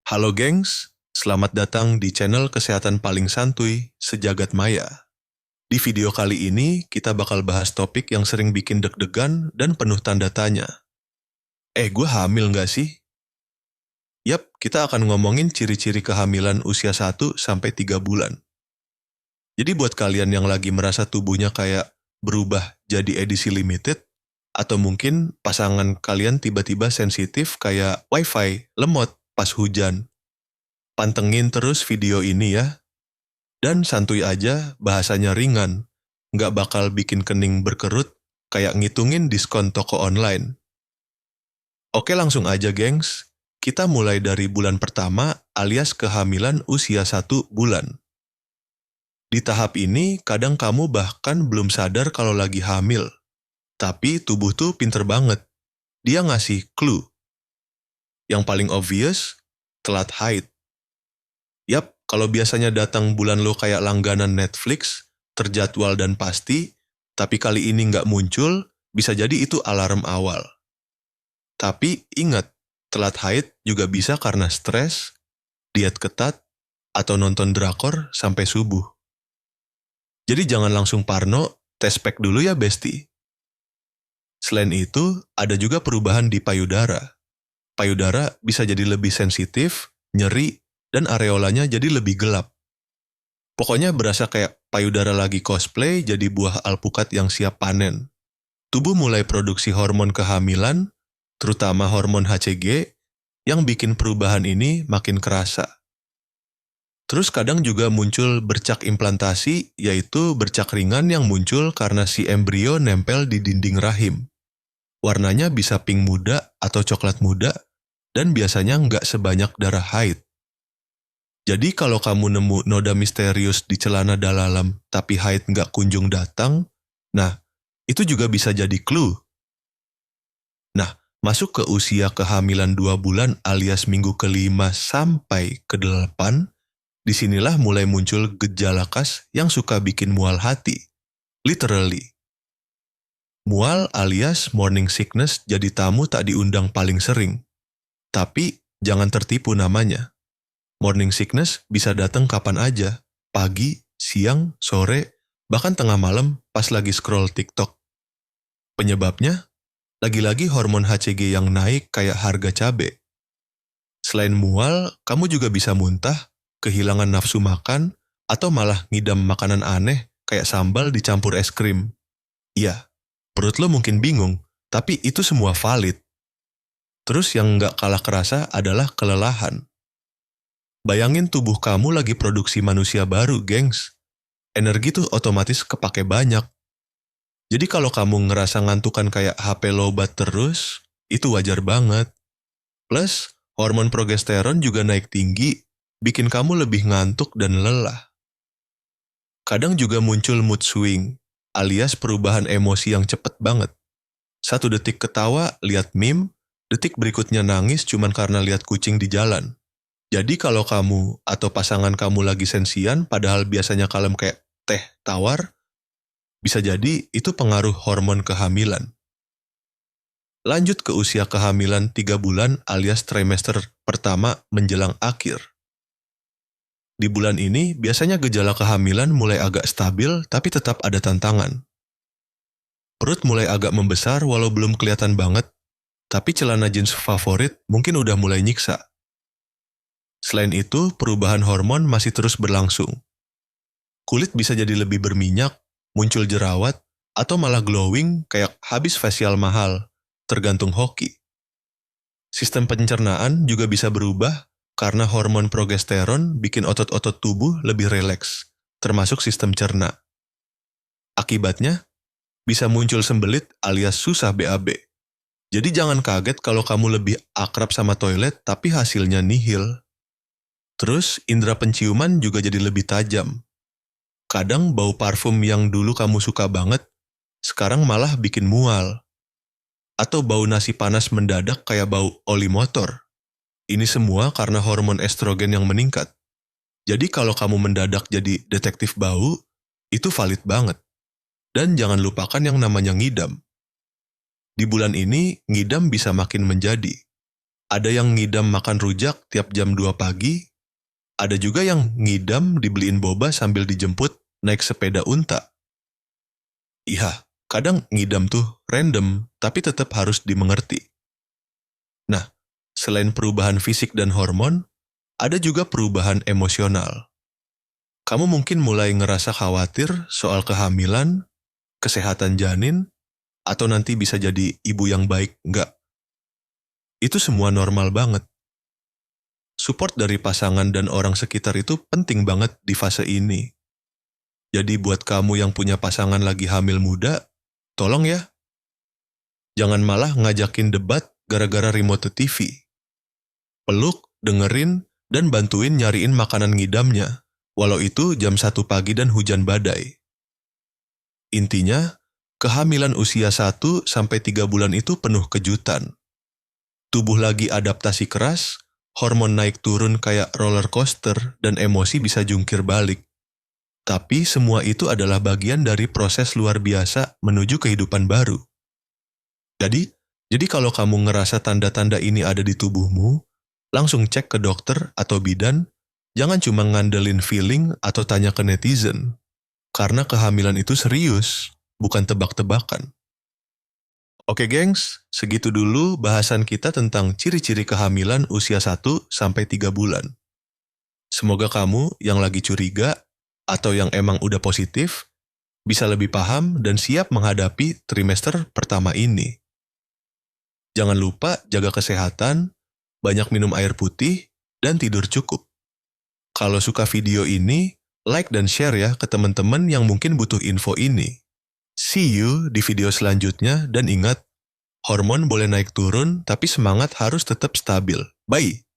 Halo gengs, selamat datang di channel kesehatan paling santuy sejagat maya. Di video kali ini, kita bakal bahas topik yang sering bikin deg-degan dan penuh tanda tanya. Gue hamil nggak sih? Yap, kita akan ngomongin ciri-ciri kehamilan usia 1 sampai 3 bulan. Jadi buat kalian yang lagi merasa tubuhnya kayak berubah jadi edisi limited, atau mungkin pasangan kalian tiba-tiba sensitif kayak wifi, lemot pas hujan, pantengin terus video ini ya. Dan santuy aja, bahasanya ringan. Nggak bakal bikin kening berkerut, kayak ngitungin diskon toko online. Oke langsung aja gengs, kita mulai dari bulan pertama alias kehamilan usia 1 bulan. Di tahap ini, kadang kamu bahkan belum sadar kalau lagi hamil. Tapi tubuh tuh pinter banget. Dia ngasih clue. Yang paling obvious, telat haid. Yap, kalau biasanya datang bulan lo kayak langganan Netflix, terjadwal dan pasti, tapi kali ini nggak muncul, bisa jadi itu alarm awal. Tapi ingat, telat haid juga bisa karena stres, diet ketat, atau nonton drakor sampai subuh. Jadi jangan langsung parno, tes pack dulu ya besti. Selain itu, ada juga perubahan di payudara. Payudara bisa jadi lebih sensitif, nyeri, dan areolanya jadi lebih gelap. Pokoknya berasa kayak payudara lagi cosplay jadi buah alpukat yang siap panen. Tubuh mulai produksi hormon kehamilan, terutama hormon HCG, yang bikin perubahan ini makin kerasa. Terus kadang juga muncul bercak implantasi, yaitu bercak ringan yang muncul karena si embrio nempel di dinding rahim. Warnanya bisa pink muda atau coklat muda, dan biasanya nggak sebanyak darah haid. Jadi kalau kamu nemu noda misterius di celana dalam tapi haid nggak kunjung datang, nah itu juga bisa jadi clue. Nah, masuk ke usia kehamilan 2 bulan alias minggu ke-5 sampai ke-8, disinilah mulai muncul gejala khas yang suka bikin mual hati. Literally. Mual alias morning sickness jadi tamu tak diundang paling sering. Tapi jangan tertipu namanya. Morning sickness bisa datang kapan aja, pagi, siang, sore, bahkan tengah malam pas lagi scroll TikTok. Penyebabnya? Lagi-lagi hormon HCG yang naik kayak harga cabe. Selain mual, kamu juga bisa muntah, kehilangan nafsu makan, atau malah ngidam makanan aneh kayak sambal dicampur es krim. Iya, perut lo mungkin bingung, tapi itu semua valid. Terus yang nggak kalah kerasa adalah kelelahan. Bayangin tubuh kamu lagi produksi manusia baru, gengs. Energi tuh otomatis kepake banyak. Jadi kalau kamu ngerasa ngantukan kayak HP lobat terus, itu wajar banget. Plus, hormon progesteron juga naik tinggi, bikin kamu lebih ngantuk dan lelah. Kadang juga muncul mood swing, alias perubahan emosi yang cepet banget. 1 detik ketawa, lihat meme, detik berikutnya nangis cuman karena lihat kucing di jalan. Jadi kalau kamu atau pasangan kamu lagi sensian padahal biasanya kalem kayak teh tawar, bisa jadi itu pengaruh hormon kehamilan. Lanjut ke usia kehamilan 3 bulan alias trimester pertama menjelang akhir. Di bulan ini biasanya gejala kehamilan mulai agak stabil tapi tetap ada tantangan. Perut mulai agak membesar walau belum kelihatan banget, tapi celana jeans favorit mungkin udah mulai nyiksa. Selain itu, perubahan hormon masih terus berlangsung. Kulit bisa jadi lebih berminyak, muncul jerawat, atau malah glowing kayak habis facial mahal, tergantung hoki. Sistem pencernaan juga bisa berubah karena hormon progesteron bikin otot-otot tubuh lebih rileks, termasuk sistem cerna. Akibatnya, bisa muncul sembelit alias susah BAB. Jadi jangan kaget kalau kamu lebih akrab sama toilet tapi hasilnya nihil. Terus, indera penciuman juga jadi lebih tajam. Kadang bau parfum yang dulu kamu suka banget, sekarang malah bikin mual. Atau bau nasi panas mendadak kayak bau oli motor. Ini semua karena hormon estrogen yang meningkat. Jadi kalau kamu mendadak jadi detektif bau, itu valid banget. Dan jangan lupakan yang namanya ngidam. Di bulan ini, ngidam bisa makin menjadi. Ada yang ngidam makan rujak tiap jam 2 pagi, ada juga yang ngidam dibeliin boba sambil dijemput naik sepeda unta. Iya, kadang ngidam tuh random, tapi tetap harus dimengerti. Nah, selain perubahan fisik dan hormon, ada juga perubahan emosional. Kamu mungkin mulai ngerasa khawatir soal kehamilan, kesehatan janin, atau nanti bisa jadi ibu yang baik nggak. Itu semua normal banget. Support dari pasangan dan orang sekitar itu penting banget di fase ini. Jadi buat kamu yang punya pasangan lagi hamil muda, tolong ya, jangan malah ngajakin debat gara-gara remote TV. Peluk, dengerin, dan bantuin nyariin makanan ngidamnya, walau itu jam 1 pagi dan hujan badai. Intinya, kehamilan usia 1-3 bulan itu penuh kejutan. Tubuh lagi adaptasi keras, hormon naik turun kayak roller coaster, dan emosi bisa jungkir balik. Tapi semua itu adalah bagian dari proses luar biasa menuju kehidupan baru. Jadi kalau kamu ngerasa tanda-tanda ini ada di tubuhmu, langsung cek ke dokter atau bidan, jangan cuma ngandelin feeling atau tanya ke netizen. Karena kehamilan itu serius, bukan tebak-tebakan. Oke gengs, segitu dulu bahasan kita tentang ciri-ciri kehamilan usia 1-3 bulan. Semoga kamu yang lagi curiga atau yang emang udah positif, bisa lebih paham dan siap menghadapi trimester pertama ini. Jangan lupa jaga kesehatan, banyak minum air putih, dan tidur cukup. Kalau suka video ini, like dan share ya ke teman-teman yang mungkin butuh info ini. See you di video selanjutnya dan ingat, hormon boleh naik turun tapi semangat harus tetap stabil. Bye!